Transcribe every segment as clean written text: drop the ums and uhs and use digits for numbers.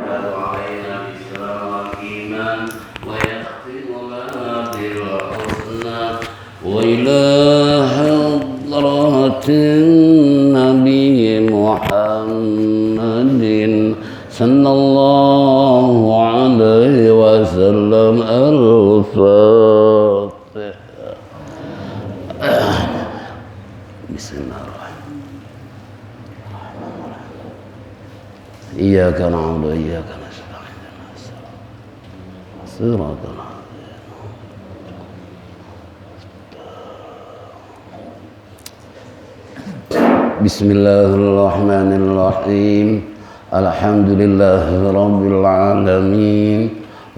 يفتح علينا بالإسلام والإيمان ويختم لنا بالحسنى وإلى حضرة النبي محمد صلى الله عليه وسلم الفاتحة. بسم الله الرحمن الرحيم. إياك نعبد وإياك نستعين صراط بسم الله الرحمن الرحيم. الحمد لله رب العالمين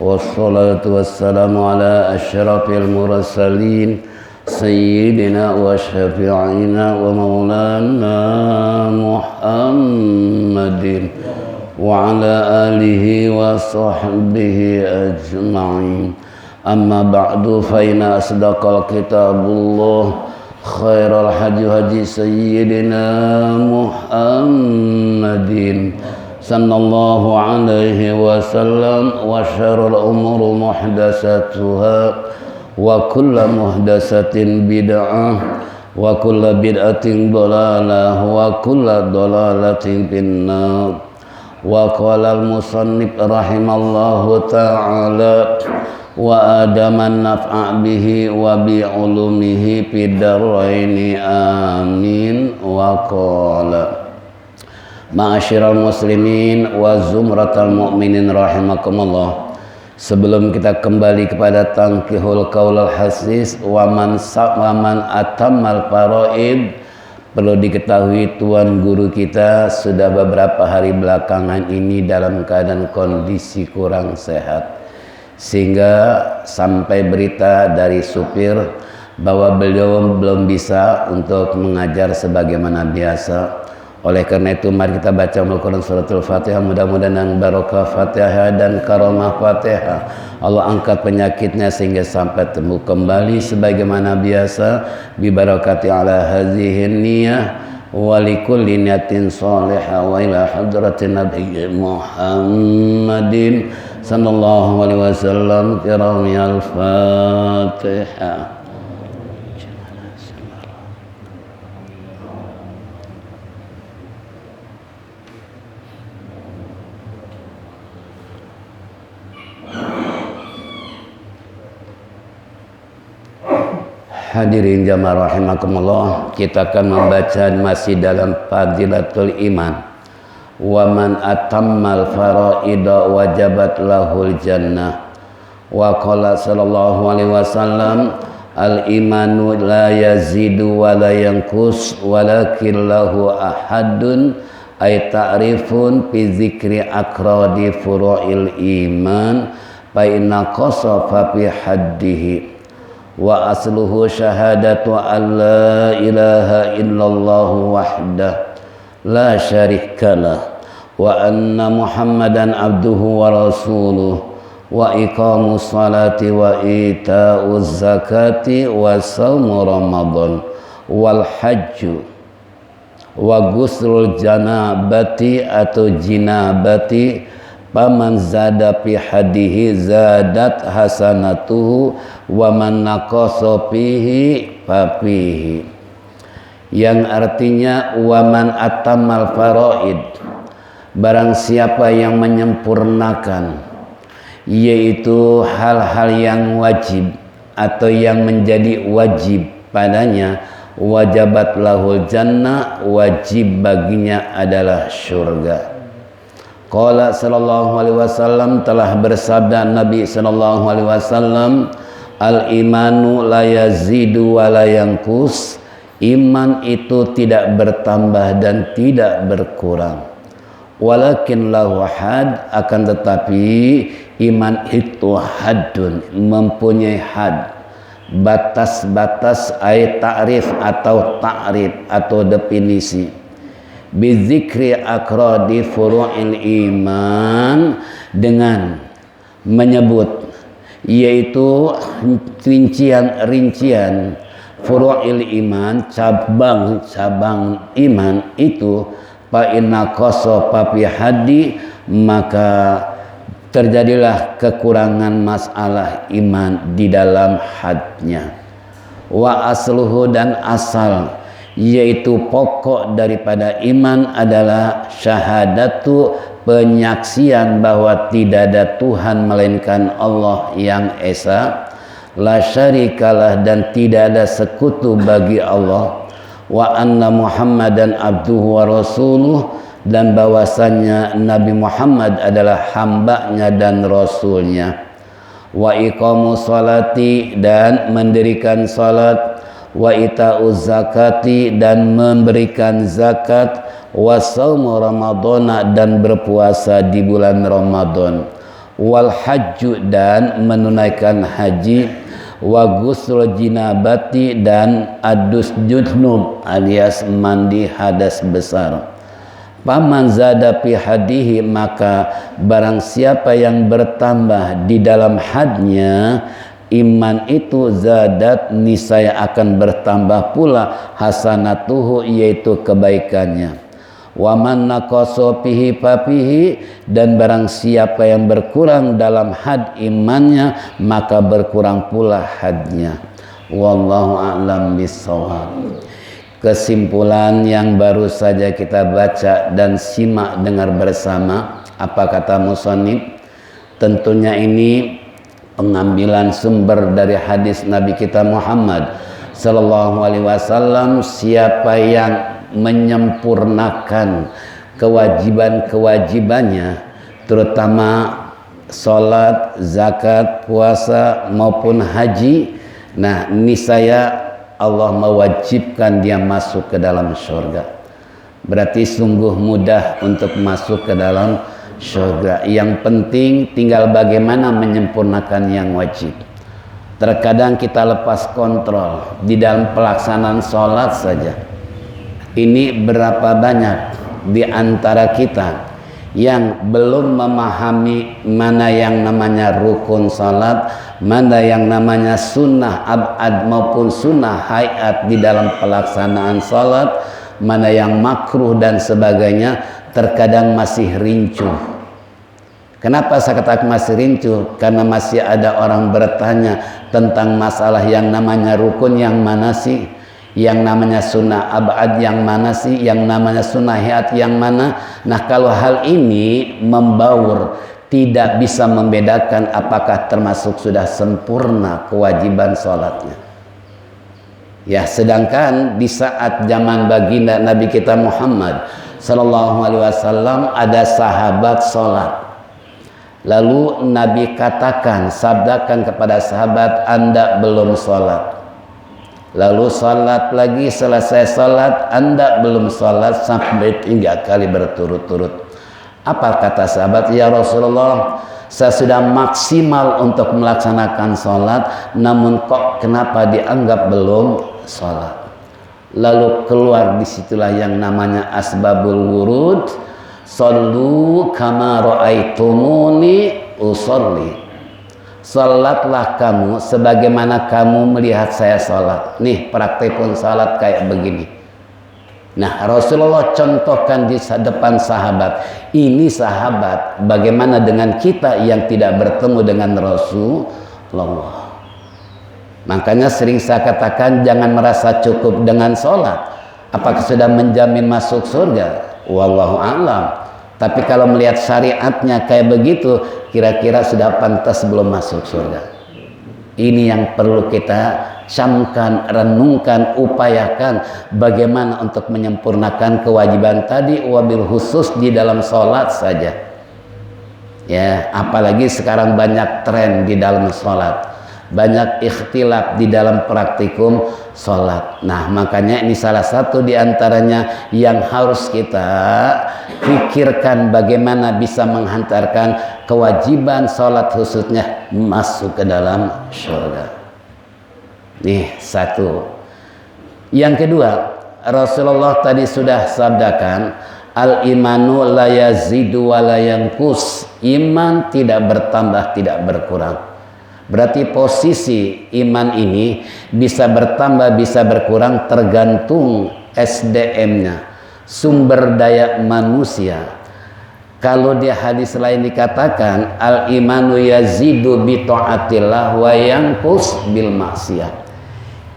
والصلاة والسلام على أشرف المرسلين سيدنا وشفيعنا ومولانا محمد وعلى آله وصحبه أجمعين. أما بعد فإن أصدق الكتاب الله خير الهدي هدي سيدنا محمد صلى الله عليه وسلم وشر الأمور محدثاتها وكل محدثة بدعة وكل بدعة ضلالة وكل ضلالة في النار. وقال المصنف رحمه الله تعالى وآدم النفع به وبعلومه في الدارين آمين. وقال Ma'asyiral muslimin wa zumratal mu'minin rahimakumullah. Sebelum kita kembali kepada tangkihul qaulul hasis wa man atammal faraid, perlu diketahui tuan guru kita sudah beberapa hari belakangan ini dalam keadaan kondisi kurang sehat, sehingga sampai berita dari supir bahwa beliau belum bisa untuk mengajar sebagaimana biasa. Oleh karena itu mari kita baca Al-Quran suratul Fatihah, mudah-mudahan dengan barokah Fatihah dan karamah Fatihah Allah angkat penyakitnya sehingga sampai temu kembali sebagaimana biasa bi barakati ala hadhihi niyah wa likulli niyatin salihah wa ila hadratin nabiyyi Muhammadin sallallahu alaihi wasallam kirami al-Fatihah. Hadirin jamaah rahimakumullah, kita akan membaca masih dalam Fadilatul Iman. Wa man atammal faraida wajabat lahul jannah. Wa qala sallallahu alaihi wasallam al imanu la yazidu wa la yanqus walakin lahu ahadun ay ta'rifun fi zikri akradi furu'il iman fa inna qasafa fi haddihi wa asluhu syahadatu an la ilaha illallah wahdah la syarikalah wa anna muhammadan abduhu wa rasuluh wa iqamus salati wa ita'uz zakati wa shaumu ramadan wal hajju wa guslul janabati atau jinabati paman zada fi hadihi zadat hasanatuhu wa man naqasa fihi fafihi, yang artinya wa man atammal faraid, barang siapa yang menyempurnakan yaitu hal-hal yang wajib atau yang menjadi wajib padanya, wajabat lahul jannah, wajib baginya adalah surga. Qala sallallahu alaihi wasallam, telah bersabda Nabi sallallahu alaihi wasallam, al imanu la yazidu wa la yanqus, iman itu tidak bertambah dan tidak berkurang. Walakin lahu had, akan tetapi iman itu haddun, mempunyai had, batas-batas, ay ta'rif atau ta'rif atau definisi. Bizikri akradi furu'il iman, dengan menyebut yaitu rincian-rincian furu'il iman, cabang-cabang iman itu fa inna qasa fi haddi, maka terjadilah kekurangan masalah iman di dalam hadnya. Wa asluhu, dan asal yaitu pokok daripada iman adalah syahadatu, penyaksian bahwa tidak ada Tuhan melainkan Allah yang esa, la syarikalah, dan tidak ada sekutu bagi Allah, wa anna Muhammadan abduhu wa rasuluh, dan bahwasannya Nabi Muhammad adalah hambanya dan rasulnya, wa iqamu salati, dan mendirikan salat, wa ita'uz zakati, dan memberikan zakat, wa saumu ramadhana, dan berpuasa di bulan Ramadan, wal hajju, dan menunaikan haji, wa ghusl jinabati, dan adus junub alias mandi hadas besar. Paman zada fi hadihi, maka barang siapa yang bertambah di dalam hadnya iman itu, zadat, niscaya akan bertambah pula hasanatuhu, yaitu kebaikannya. Wa man naqasa fihi fafihi, dan barang siapa yang berkurang dalam had imannya, maka berkurang pula hadnya. Wallahu a'lam bissawab. Kesimpulan yang baru saja kita baca dan simak dengar bersama, apa kata musannif? Tentunya ini pengambilan sumber dari hadis Nabi kita Muhammad sallallahu alaihi wasallam. Siapa yang menyempurnakan kewajiban-kewajibannya, terutama salat, zakat, puasa maupun haji, nah niscaya Allah mewajibkan dia masuk ke dalam surga. Berarti sungguh mudah untuk masuk ke dalam surga. Yang penting tinggal bagaimana menyempurnakan yang wajib. Terkadang kita lepas kontrol di dalam pelaksanaan sholat saja. Ini berapa banyak di antara kita yang belum memahami mana yang namanya rukun salat, mana yang namanya sunnah abad maupun sunnah hayat di dalam pelaksanaan salat, mana yang makruh dan sebagainya. Terkadang masih rincuh. Kenapa saya katakan masih rincuh? Karena masih ada orang bertanya tentang masalah yang namanya rukun yang mana sih, yang namanya sunnah abad yang mana sih, yang namanya sunnah hayat yang mana. Nah, kalau hal ini membaur, tidak bisa membedakan apakah termasuk sudah sempurna kewajiban sholatnya. Ya, sedangkan di saat zaman baginda Nabi kita Muhammad sallallahu alaihi wasallam ada sahabat sholat. Lalu Nabi katakan, sabdakan kepada sahabat, Anda belum sholat. Lalu sholat lagi, selesai sholat, Anda belum sholat, sampai 3 kali berturut-turut. Apa kata sahabat? Ya Rasulullah, saya sudah maksimal untuk melaksanakan sholat, namun kok kenapa dianggap belum sholat? Lalu keluar disitulah yang namanya asbabul wurud. Sallu kama ra'aitumuni usolli. Salatlah kamu sebagaimana kamu melihat saya salat. Nih praktek pun salat kayak begini. Nah, Rasulullah contohkan di depan sahabat. Ini sahabat, bagaimana dengan kita yang tidak bertemu dengan Rasulullah? Makanya sering saya katakan, jangan merasa cukup dengan salat. Apakah sudah menjamin masuk surga? Wallahu a'lam. Tapi kalau melihat syariatnya kayak begitu, kira-kira sudah pantas belum masuk surga. Ini yang perlu kita camkan, renungkan, upayakan bagaimana untuk menyempurnakan kewajiban tadi, wabil khusus di dalam sholat saja. Ya, apalagi sekarang banyak tren di dalam sholat, banyak ikhtilaf di dalam praktikum sholat. Nah, makanya ini salah satu di antaranya yang harus kita pikirkan, bagaimana bisa menghantarkan kewajiban sholat khususnya masuk ke dalam surga. Nih satu. Yang kedua, Rasulullah tadi sudah sabdakan, al imanu la yazidu wa la yanqus. Iman tidak bertambah, tidak berkurang. Berarti posisi iman ini bisa bertambah, bisa berkurang tergantung SDM-nya, sumber daya manusia. Kalau di hadis lain dikatakan al imanu yazidu bi taatillah wa yanqus bil maksiyah.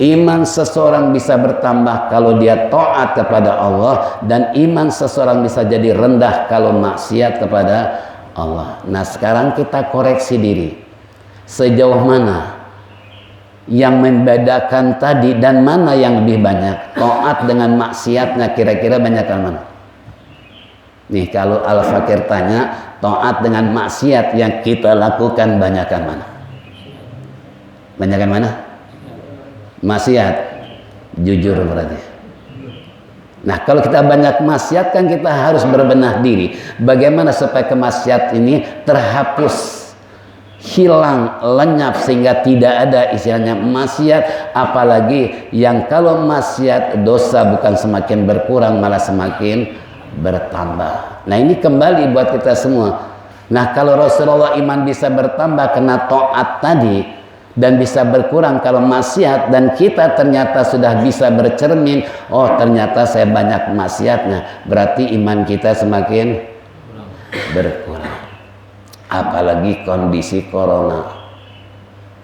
Iman seseorang bisa bertambah kalau dia taat kepada Allah, dan iman seseorang bisa jadi rendah kalau maksiat kepada Allah. Nah, sekarang kita koreksi diri. Sejauh mana yang membedakan tadi dan mana yang lebih banyak? Taat dengan maksiatnya kira-kira banyakan mana? Nih, kalau Al-Fakir tanya, taat dengan maksiat yang kita lakukan banyakan mana? Banyakan mana? Maksiat. Jujur berarti. Nah, kalau kita banyak maksiat kan kita harus berbenah diri. Bagaimana supaya kemaksiat ini terhapus, hilang, lenyap, sehingga tidak ada istilahnya maksiat. Apalagi yang kalau maksiat, dosa bukan semakin berkurang malah semakin bertambah. Nah, ini kembali buat kita semua. Nah, kalau Rasulullah iman bisa bertambah kena taat tadi, dan bisa berkurang kalau maksiat, dan kita ternyata sudah bisa bercermin, oh ternyata saya banyak maksiatnya, berarti iman kita semakin berkurang. Apalagi kondisi corona,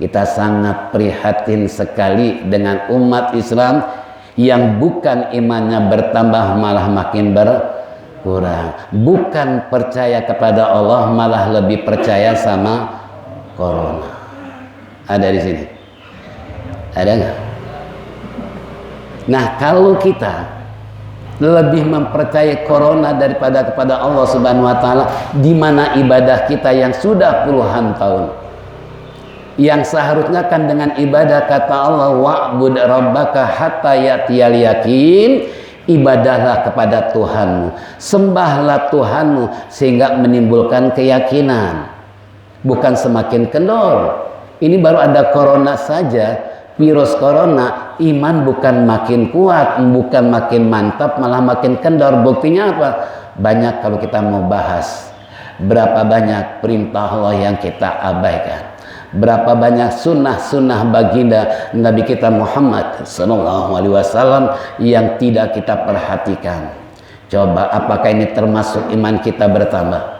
kita sangat prihatin sekali dengan umat Islam yang bukan imannya bertambah malah makin berkurang, bukan percaya kepada Allah malah lebih percaya sama corona. Ada di sini? Ada nggak? Nah, kalau kita lebih mempercayai corona daripada kepada Allah Subhanahu wa taala, di mana ibadah kita yang sudah puluhan tahun, yang seharusnya kan dengan ibadah kata Allah, wa'bud rabbaka hatta ya'tiyal yakin, ibadahlah kepada Tuhanmu, sembahlah Tuhanmu sehingga menimbulkan keyakinan, bukan semakin kendor. Ini baru ada corona saja, virus corona, iman bukan makin kuat, bukan makin mantap, malah makin kendor. Buktinya apa? Banyak kalau kita mau bahas, berapa banyak perintah Allah yang kita abaikan, berapa banyak sunnah-sunnah baginda Nabi kita Muhammad SAW yang tidak kita perhatikan. Coba, apakah ini termasuk iman kita bertambah?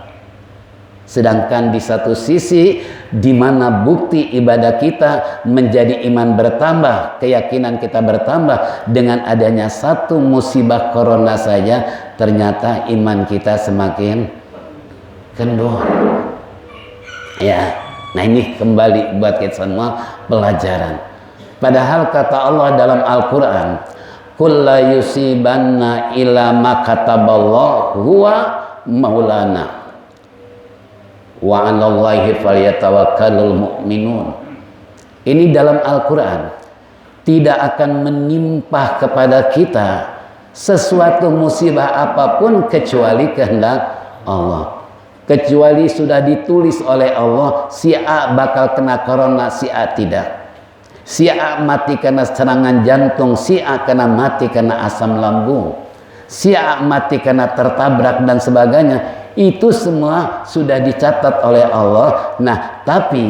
Sedangkan di satu sisi, di mana bukti ibadah kita menjadi iman bertambah, keyakinan kita bertambah dengan adanya satu musibah corona saja, ternyata iman kita semakin kendor. Ya, nah ini kembali buat kita semua pelajaran. Padahal kata Allah dalam Al-Quran, "Qul la yusibanna illa ma kataballahu huwa maulana." Wa 'alallahi falyatawakkalul mu'minun. Ini dalam Al-Quran. Tidak akan menimpa kepada kita sesuatu musibah apapun kecuali kehendak Allah. Kecuali sudah ditulis oleh Allah, si A bakal kena corona, si A tidak. Si A mati karena serangan jantung, si A kena mati karena asam lambung. Si A mati karena tertabrak dan sebagainya. Itu semua sudah dicatat oleh Allah. Nah, tapi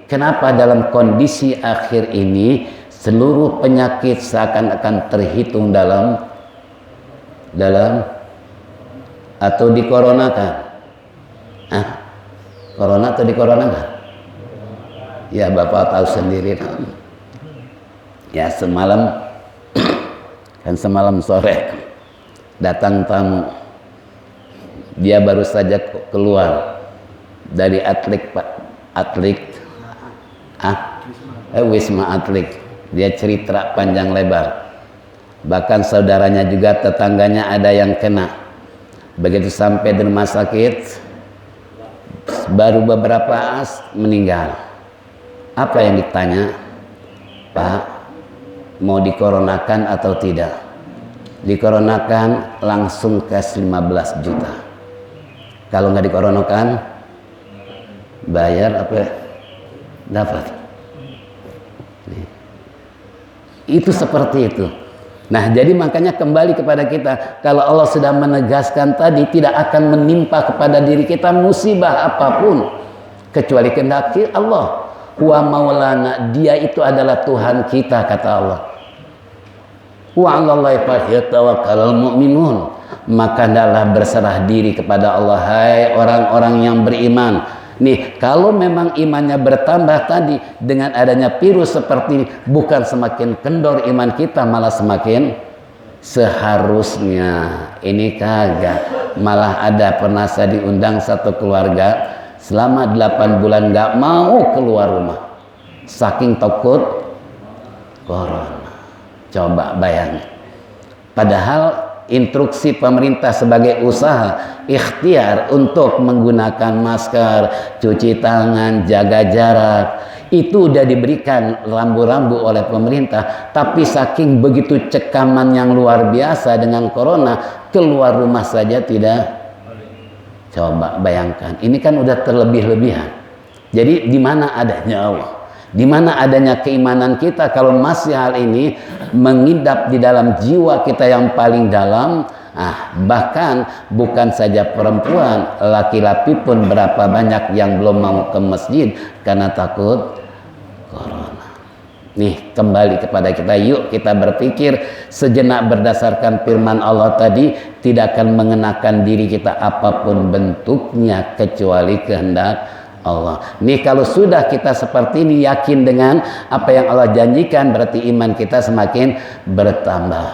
kenapa dalam kondisi akhir ini seluruh penyakit seakan-akan terhitung dalam atau dikoronakan? Corona atau dikoronakan? Ya, Bapak tahu sendiri. Ya, semalam sore datang tamu. Dia baru saja keluar dari Wisma Atlet. Dia cerita panjang lebar. Bahkan saudaranya juga, tetangganya ada yang kena. Begitu sampai di rumah sakit, baru beberapa meninggal. Apa yang ditanya? Pak, mau dikoronakan atau tidak? Dikoronakan langsung cash 15 juta. Kalau nggak dikoronakan, bayar apa? Dapat. Itu seperti itu. Nah, jadi makanya kembali kepada kita, kalau Allah sudah menegaskan tadi, tidak akan menimpa kepada diri kita musibah apapun kecuali kehendak Allah. Wa maulana, dia itu adalah Tuhan kita, kata Allah. Wa 'alallahi falyatawakkalul mu'minun. maka hendaklah berserah diri kepada Allah, hai orang-orang yang beriman. Nih, kalau memang imannya bertambah tadi dengan adanya virus seperti ini, bukan semakin kendor iman kita, malah semakin seharusnya. Ini kagak, malah ada pernah saya diundang satu keluarga selama 8 bulan nggak mau keluar rumah saking takut corona. Coba bayangin, padahal instruksi pemerintah sebagai usaha ikhtiar untuk menggunakan masker, cuci tangan, jaga jarak, itu udah diberikan rambu-rambu oleh pemerintah. Tapi saking begitu cekaman yang luar biasa dengan corona, keluar rumah saja tidak. Coba bayangkan, ini kan udah terlebih-lebihan. Jadi di mana adanya Allah, di mana adanya keimanan kita kalau masih hal ini mengindap di dalam jiwa kita yang paling dalam. Bahkan bukan saja perempuan, laki-laki pun berapa banyak yang belum mau ke masjid karena takut corona. Nih, kembali kepada kita, yuk kita berpikir sejenak berdasarkan firman Allah tadi, tidak akan mengenakan diri kita apapun bentuknya kecuali kehendak Allah. Nih, kalau sudah kita seperti ini, yakin dengan apa yang Allah janjikan, berarti iman kita semakin bertambah,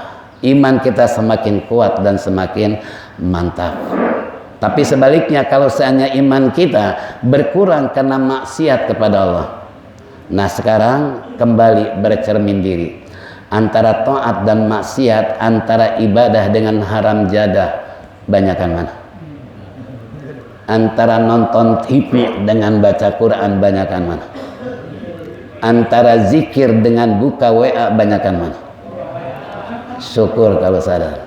iman kita semakin kuat dan semakin mantap. Tapi sebaliknya, kalau seandainya iman kita berkurang karena maksiat kepada Allah, nah sekarang kembali bercermin diri antara taat dan maksiat, antara ibadah dengan haram jadah, banyakan mana? Antara nonton TV dengan baca Quran, banyakan mana? Antara zikir dengan buka WA, banyakan mana? Syukur kalau sadar.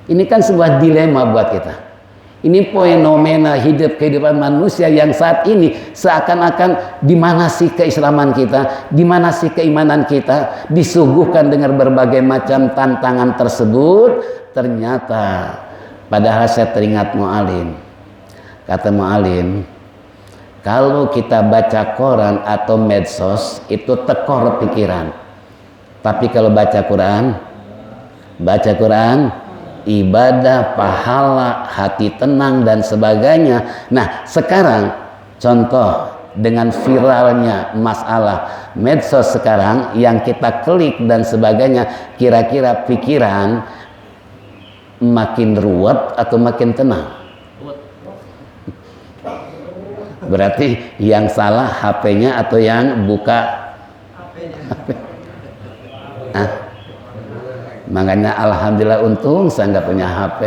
Ini kan sebuah dilema buat kita. Ini fenomena hidup kehidupan manusia yang saat ini seakan-akan di mana sih keislaman kita, di mana sih keimanan kita, disuguhkan dengan berbagai macam tantangan tersebut. Ternyata padahal saya teringat mu'alim, kata mu'alim, kalau kita baca koran atau medsos itu tekor pikiran, tapi kalau baca Quran, ibadah, pahala, hati tenang dan sebagainya. Nah sekarang contoh dengan viralnya masalah medsos sekarang yang kita klik dan sebagainya, kira-kira pikiran makin ruwet atau makin tenang? Berarti yang salah HP-nya atau yang buka HP-nya? Makanya alhamdulillah untung saya nggak punya HP,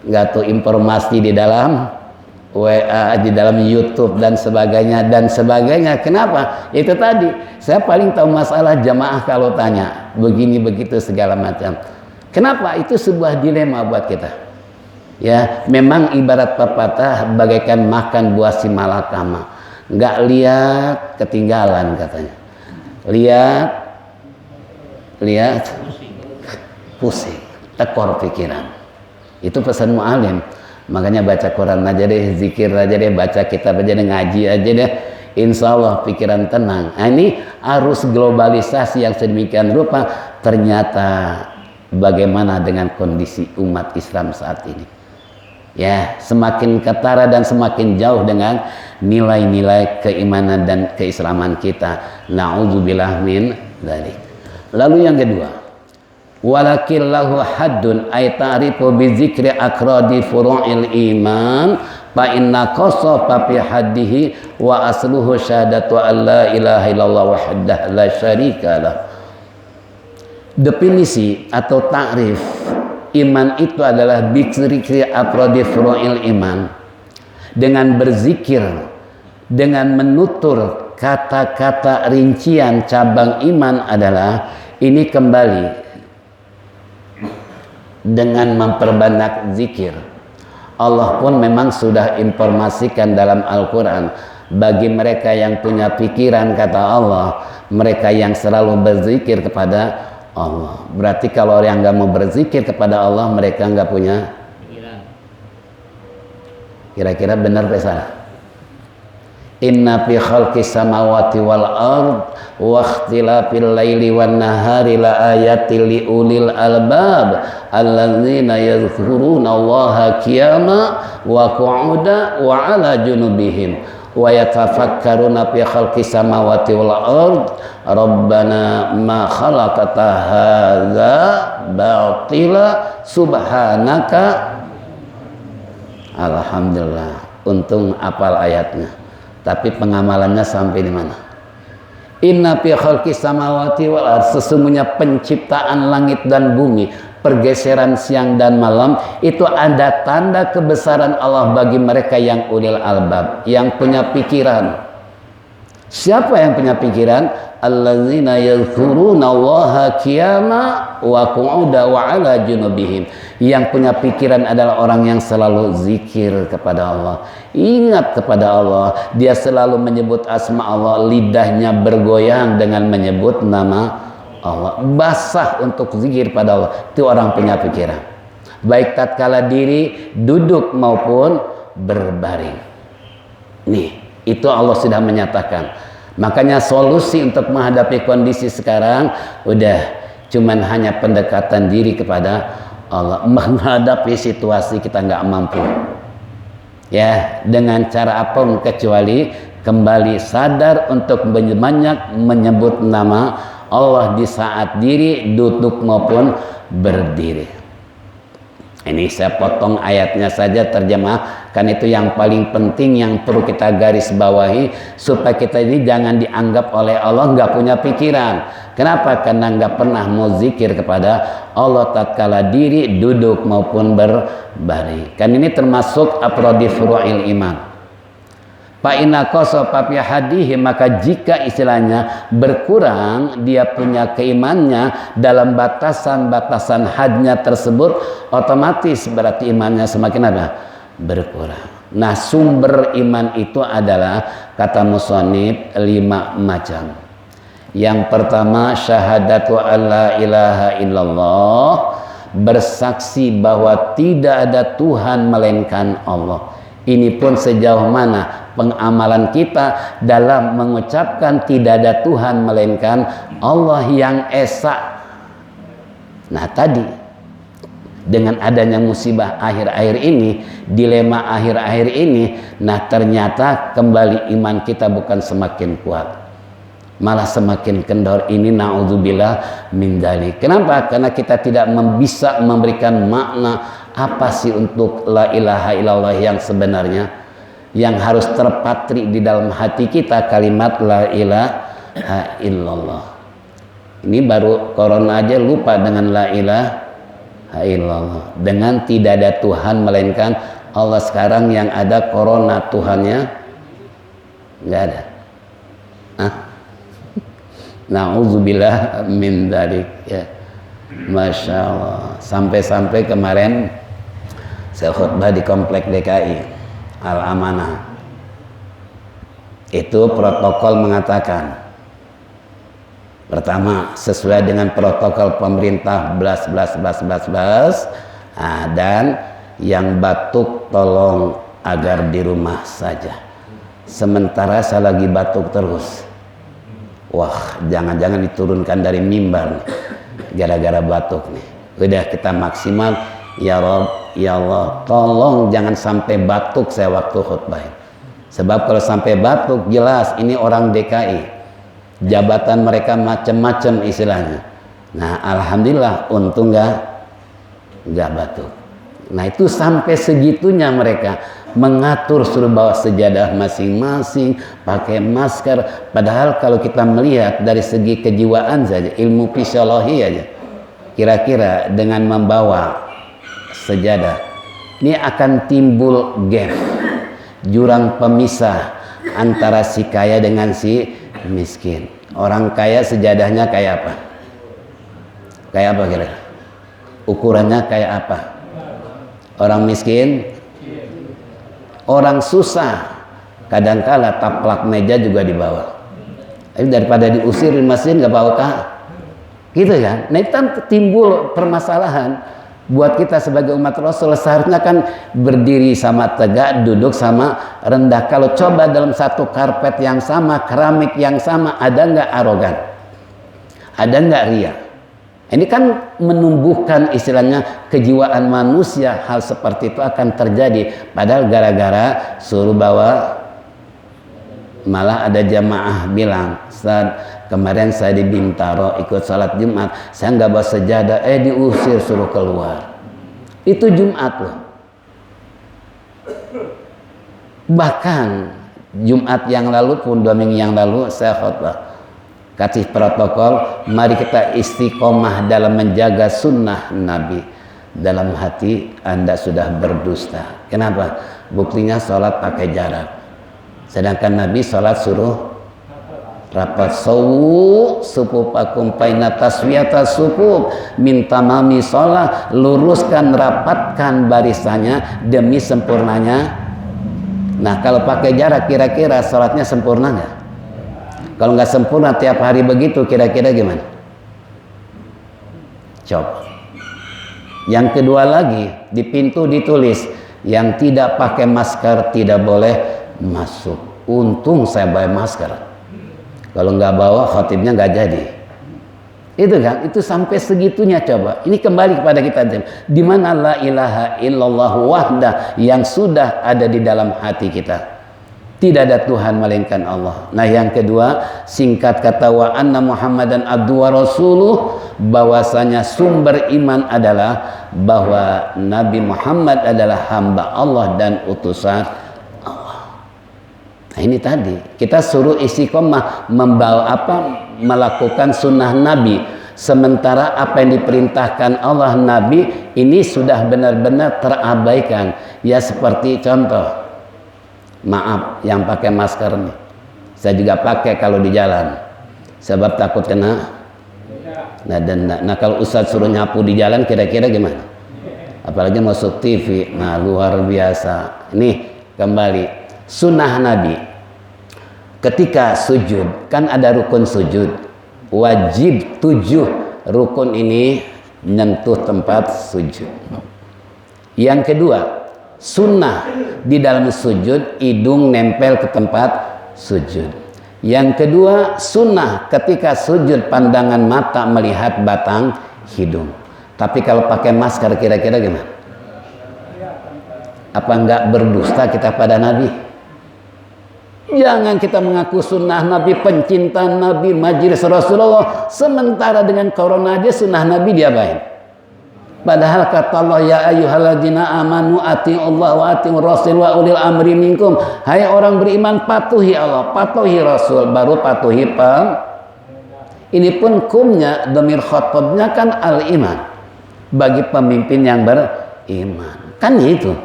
nggak tahu informasi di dalam WA, di dalam YouTube dan sebagainya. Kenapa? Itu tadi saya paling tahu masalah jamaah kalau tanya begini begitu segala macam. Kenapa? Itu sebuah dilema buat kita. Ya, memang ibarat pepatah bagaikan makan buah si malakama, nggak lihat ketinggalan katanya. Lihat pusing, tekor pikiran. Itu pesan mu'alim. Makanya baca Quran aja deh, zikir aja deh, baca kitab aja deh, ngaji aja deh, insya Allah pikiran tenang. Nah, ini arus globalisasi yang sedemikian rupa. Ternyata bagaimana dengan kondisi umat Islam saat ini? Ya, semakin ketara dan semakin jauh dengan nilai-nilai keimanan dan keislaman kita. Na'udzubillah min dzalik. Lalu yang kedua, walakin lahu haddun ay ta'rifu bi dzikri akradi furu'il iman fa inna qasafa fi haddihi wa asluhu syahadatu alla ilaha illallah wahdahu la syarika lah. Definisi atau takrif iman itu adalah bi dzikri akradi furu'il iman, dengan berzikir, dengan menutur kata-kata rincian cabang iman adalah ini kembali dengan memperbanyak zikir. Allah pun memang sudah informasikan dalam Al-Quran, bagi mereka yang punya pikiran, kata Allah, mereka yang selalu berzikir kepada Allah. Berarti kalau yang nggak mau berzikir kepada Allah, mereka nggak punya pikiran. Kira-kira benar atau salah? Inna fi khalqis samawati wal ard wa ikhtilafil laili wan nahari la ayatil li ulil albab alladzina yadhkuruna Allaha qiyama wa qu'uda wa 'ala junubihim wa yatafakkaruna fi khalqis samawati wal ard rabbana ma khalaqta hadza batila subhanaka. Alhamdulillah, untung apal ayatnya. Tapi pengamalannya sampai di mana? Inna fi khalqis samawati wal ardh, sesungguhnya penciptaan langit dan bumi, pergeseran siang dan malam, itu ada tanda kebesaran Allah bagi mereka yang ulil albab, yang punya pikiran. Siapa yang punya pikiran? Alladzina yadhkuruna Allaha qiyama wa qu'uda wa 'ala junubihim. Yang punya pikiran adalah orang yang selalu zikir kepada Allah, ingat kepada Allah. Dia selalu menyebut asma Allah, lidahnya bergoyang dengan menyebut nama Allah, basah untuk zikir pada Allah. Itu orang punya pikiran, baik tatkala diri duduk maupun berbaring. Nih, itu Allah sudah menyatakan. Makanya solusi untuk menghadapi kondisi sekarang udah cuman hanya pendekatan diri kepada Allah. Menghadapi situasi kita nggak mampu, ya, dengan cara apapun kecuali kembali sadar untuk banyak menyebut nama Allah di saat diri duduk maupun berdiri. Ini saya potong ayatnya saja, terjemah, kan itu yang paling penting yang perlu kita garis bawahi supaya kita ini jangan dianggap oleh Allah nggak punya pikiran. Kenapa? Karena nggak pernah mau zikir kepada Allah tatkala diri duduk maupun berbaring. Kan ini termasuk afrodi furu'il iman. Fa'ina koso papi hadihi, maka jika istilahnya berkurang dia punya keimannya dalam batasan-batasan hadnya tersebut, otomatis berarti imannya semakin apa? Berkurang. Nah, sumber iman itu adalah kata musannif 5 macam. Yang pertama syahadatu alla ilaha illallah, bersaksi bahwa tidak ada Tuhan melainkan Allah. Ini pun sejauh mana pengamalan kita dalam mengucapkan tidak ada Tuhan melainkan Allah yang esa. Nah tadi dengan adanya musibah akhir-akhir ini, dilema akhir-akhir ini, nah ternyata kembali iman kita bukan semakin kuat, malah semakin kendor. Ini na'udzubillah min dzalik. Kenapa? Karena kita tidak bisa memberikan makna apa sih untuk la ilaha illallah yang sebenarnya, yang harus terpatri di dalam hati kita, kalimat la ilaha illallah. Ini baru corona aja lupa dengan la ilaha illallah, dengan tidak ada Tuhan melainkan Allah. Sekarang yang ada corona, Tuhannya nggak ada. Na'udzubillah min dzalik, ya. Masya Allah. Sampai-sampai kemarin saya khutbah di Komplek DKI Al-Amanah. Itu protokol mengatakan, pertama sesuai dengan protokol pemerintah blas. Dan yang batuk tolong agar di rumah saja. Sementara saya lagi batuk terus. Wah, jangan-jangan diturunkan dari mimbar nih, gara-gara batuk nih. Udah kita maksimal, ya Rob, ya Allah, tolong jangan sampai batuk saya waktu khutbah. Sebab kalau sampai batuk, jelas ini orang DKI, jabatan mereka macam-macam istilahnya. Nah, alhamdulillah untung nggak batuk. Nah, itu sampai segitunya mereka mengatur, suruh bawa sejadah masing-masing, pakai masker. Padahal kalau kita melihat dari segi kejiwaan saja, ilmu fisiologi aja, kira-kira dengan membawa sejadah ini akan timbul gap, jurang pemisah antara si kaya dengan si miskin. Orang kaya sejadahnya kayak apa? Kayak apa kira-kira? Ukurannya kayak apa? Orang miskin, orang susah, kadangkala taplak meja juga dibawa. Tapi daripada diusir di masjid nggak bawa kah? Gitu kan? Nah itu timbul permasalahan. Buat kita sebagai umat Rasul seharusnya kan berdiri sama tegak, duduk sama rendah. Kalau coba dalam satu karpet yang sama, keramik yang sama, ada nggak arogan? Ada nggak ria? Ini kan menumbuhkan istilahnya kejiwaan manusia. Hal seperti itu akan terjadi. Padahal gara-gara suruh bawa, malah ada jamaah bilang, Ustaz, kemarin saya di Bintaro ikut salat Jumat, saya nggak bawa sejadah, diusir suruh keluar. Itu Jumat loh. Bahkan Jumat yang lalu pun 2 minggu yang lalu saya khutbah kasih protokol, mari kita istiqomah dalam menjaga sunnah Nabi. Dalam hati Anda sudah berdusta. Kenapa? Buktinya sholat pakai jarak. Sedangkan Nabi sholat suruh rapat. Sawu sufufakum paina taswiyata sufuf, minta mami sholat, luruskan, rapatkan barisannya demi sempurnanya. Nah, kalau pakai jarak kira-kira sholatnya sempurna nggak? Kalau nggak sempurna tiap hari begitu, kira-kira gimana? Coba. Yang kedua lagi, di pintu ditulis yang tidak pakai masker tidak boleh masuk. Untung saya bawa masker. Kalau nggak bawa, khotibnya nggak jadi. Itu kan, itu sampai segitunya coba. Ini kembali kepada kita. Di mana la ilaha illallah wahdah yang sudah ada di dalam hati kita. Tidak ada Tuhan melainkan Allah. Nah, yang kedua, singkat kata wa anna Muhammadan abdu wa rasuluh, bahwasanya sumber iman adalah bahwa Nabi Muhammad adalah hamba Allah dan utusan Allah. Nah, ini tadi kita suruh istiqomah melakukan sunnah Nabi, sementara apa yang diperintahkan Allah Nabi ini sudah benar-benar terabaikan. Ya seperti contoh, maaf yang pakai masker nih, saya juga pakai kalau di jalan sebab takut kena denda. Nah, kalau Ustadz suruh nyapu di jalan kira-kira gimana? Apalagi masuk TV. Nah, luar biasa. Ini kembali sunnah Nabi ketika sujud, kan ada rukun sujud wajib 7 rukun ini menyentuh tempat sujud. Yang kedua, sunnah di dalam sujud hidung nempel ke tempat sujud. Yang kedua, sunnah ketika sujud pandangan mata melihat batang hidung. Tapi kalau pakai masker kira-kira gimana? Apa enggak berdusta kita pada Nabi? Jangan kita mengaku sunnah Nabi, pencinta Nabi, majelis Rasulullah, sementara dengan corona aja sunnah Nabi diapain? Padahal kata Allah, ya ayyuhalladzina amanu atiiullah wa atiiur rasul wa ulil amri minkum. Hai orang beriman, patuhi Allah, patuhi Rasul, baru patuhi ini pun kumnya, dhamir khotabnya kan al-iman, bagi pemimpin yang beriman. Kan itu.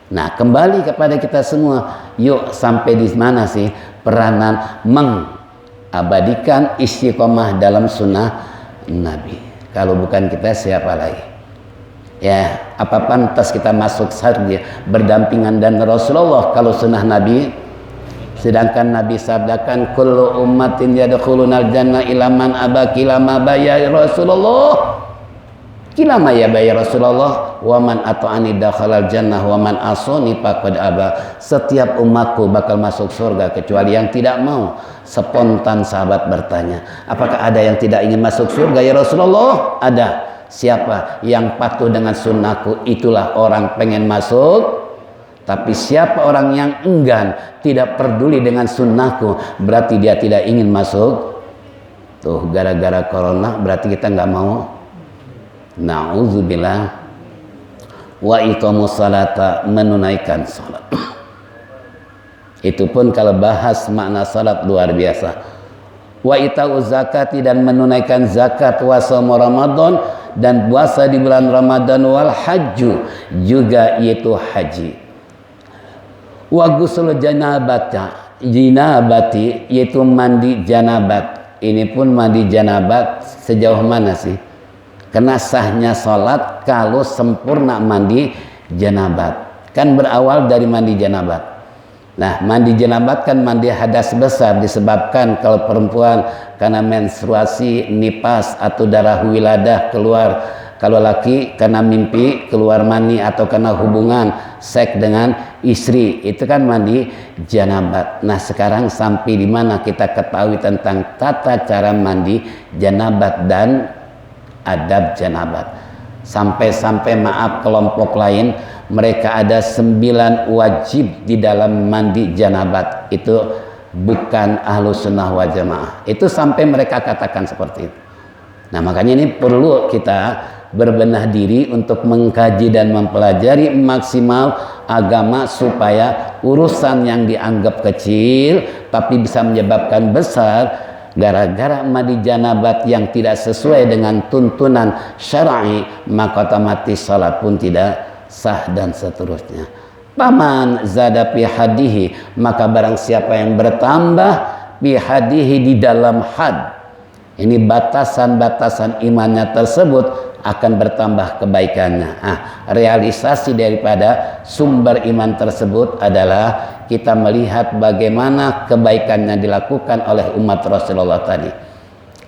Nah, kembali kepada kita semua. Yuk, sampai di mana sih peranan mengabadikan istiqomah dalam sunnah Nabi? Kalau bukan kita, siapa lagi? Ya, apa pantas kita masuk surga berdampingan dan Rasulullah kalau sunnah Nabi? Sedangkan Nabi sabdakan kullu ummatin yadkhulunal jannah illa man aba kilama baya Rasulullah. Kilama ya baya Rasulullah, wa man ata'ani dakhalal jannah wa man asani faqad aba. Setiap umatku bakal masuk surga kecuali yang tidak mau. Spontan sahabat bertanya, apakah ada yang tidak ingin masuk surga ya Rasulullah? Ada. Siapa yang patuh dengan sunnahku, itulah orang pengen masuk. Tapi siapa orang yang enggan, tidak peduli dengan sunnahku, berarti dia tidak ingin masuk. Tuh, gara-gara corona berarti kita nggak mau. Na'udzubillah. Wa iqamus salata, menunaikan salat. Itu pun kalau bahas makna salat luar biasa. Wa ita'uz zakati, dan menunaikan zakat, wa shaum Ramadan, dan puasa di bulan Ramadan, wal hajju, juga yaitu haji. Wa ghusl janabati, yaitu mandi janabat. Ini pun mandi janabat sejauh mana sih? Karena sahnya sholat kalau sempurna mandi janabat. Kan berawal dari mandi janabat. Nah, mandi janabat kan mandi hadas besar, disebabkan kalau perempuan karena menstruasi, nipas atau darah wiladah keluar Kalau laki karena mimpi keluar mani atau karena hubungan seks dengan istri, itu kan mandi janabat. Nah sekarang sampai di mana kita ketahui tentang tata cara mandi janabat dan adab janabat. Sampai-sampai maaf kelompok lain mereka ada 9 wajib di dalam mandi janabat. Itu bukan ahlu sunnah wal jamaah. Itu sampai mereka katakan seperti itu. Nah makanya ini perlu kita berbenah diri untuk mengkaji dan mempelajari maksimal agama supaya urusan yang dianggap kecil tapi bisa menyebabkan besar gara-gara mandi janabat yang tidak sesuai dengan tuntunan syar'i, maka otomatis salat pun tidak sah dan seterusnya. Paman zada fi hadihi, maka barang siapa yang bertambah fi hadihi di dalam had, ini batasan-batasan imannya tersebut akan bertambah kebaikannya. Realisasi daripada sumber iman tersebut adalah kita melihat bagaimana kebaikannya dilakukan oleh umat Rasulullah tadi.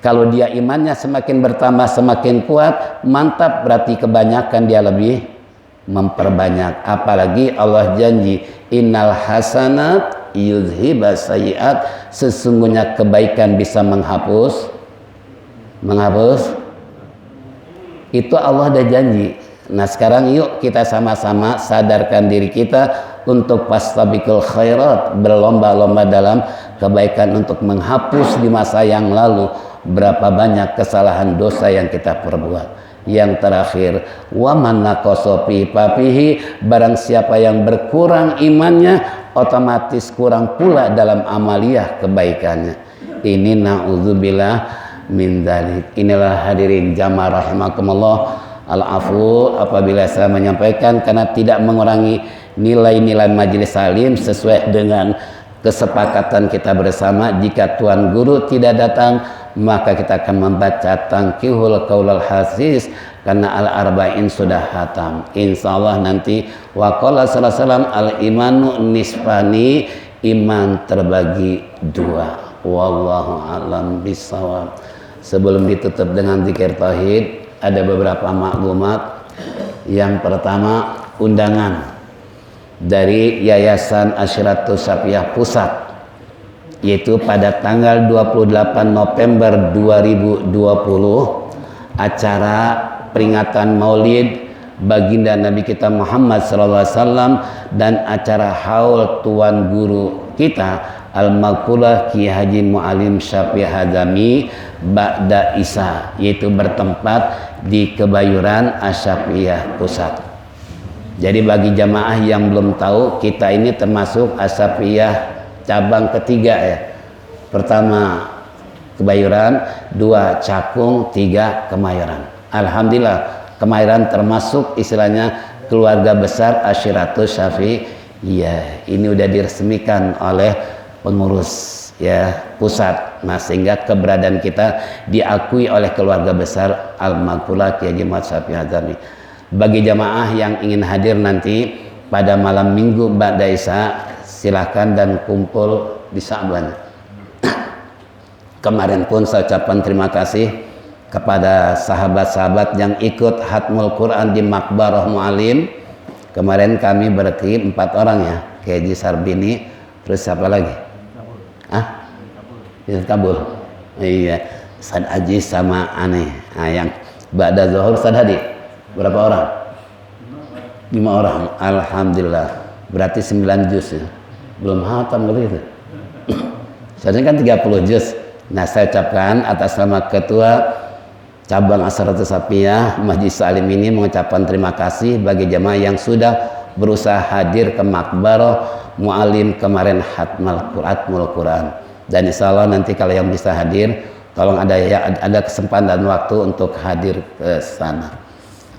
Kalau dia imannya semakin bertambah, semakin kuat, mantap, berarti kebanyakan dia lebih memperbanyak. Apalagi Allah janji, innal hasanat yudhibas sayiat, sesungguhnya kebaikan bisa menghapus itu Allah ada janji. Nah sekarang yuk kita sama-sama sadarkan diri kita untuk fastabiqul khairat, berlomba-lomba dalam kebaikan untuk menghapus di masa yang lalu berapa banyak kesalahan dosa yang kita perbuat. Yang terakhir, wa man naqasa fi papihi, barang siapa yang berkurang imannya otomatis kurang pula dalam amaliyah kebaikannya. Ini na'udzubillah min dzalik. Inilah hadirin jamaah rahimakumullah, al-afu apabila saya menyampaikan karena tidak mengurangi nilai-nilai majelis salim sesuai dengan kesepakatan kita bersama. Jika tuan guru tidak datang, maka kita akan membaca Tanqihul Qaulul Hasis karena al-arba'in sudah hatam. Insyaallah nanti waqala sallallahu alaihi wasallam al-imanu nisfani, iman terbagi 2. Wallahu a'lam bishawab. Sebelum ditutup dengan zikir tauhid, ada beberapa maklumat. Yang pertama, undangan dari Yayasan Asyiratus Safiyah Pusat, yaitu pada tanggal 28 November 2020 acara peringatan Maulid baginda Nabi kita Muhammad SAW dan acara haul tuan guru kita Al-Maqullah Ki Haji Mu'alim Syafi'i Hazami Ba'da Isa, yaitu bertempat di Kebayoran Asy-Syafi'iyah Pusat. Jadi bagi jamaah yang belum tahu, kita ini termasuk Asy-Syafi'iyah cabang ketiga ya. Pertama Kebayoran, 2 Cakung, 3 Kemayoran. Alhamdulillah Kemayoran termasuk istilahnya keluarga besar Asyiratus Syafi'iyah. Ini udah diresmikan oleh pengurus ya pusat. Nah sehingga keberadaan kita diakui oleh keluarga besar Al-Maqullah Ki Haji Muhammad Syafi'i Hazami. Bagi jamaah yang ingin hadir nanti pada malam minggu Ba'da Isya, silahkan dan kumpul di Sa'ban. Kemarin pun saya ucapkan terima kasih kepada sahabat-sahabat yang ikut Hatmul Quran di Makbarah Mu'alim. Kemarin kami berarti 4 orang ya, Ki Haji Sarbini, terus siapa lagi? Kabul. Iya, Ustaz Aziz sama aneh. Nah, yang Ba'da Zuhur Ustaz Hadi. Berapa orang? 5 orang. Alhamdulillah. Berarti 9 juz ya. Belum hatam begitu. Seharusnya kan 30 juz. Nah, saya ucapkan atas nama Ketua Cabang Asyiratus Safiyah Masjid Salim ini mengucapkan terima kasih bagi jamaah yang sudah berusaha hadir ke Makbarah Mu'alim kemarin Hatmul Quran. Dan insya Allah nanti kalau yang bisa hadir, tolong ada kesempatan dan waktu untuk hadir ke sana.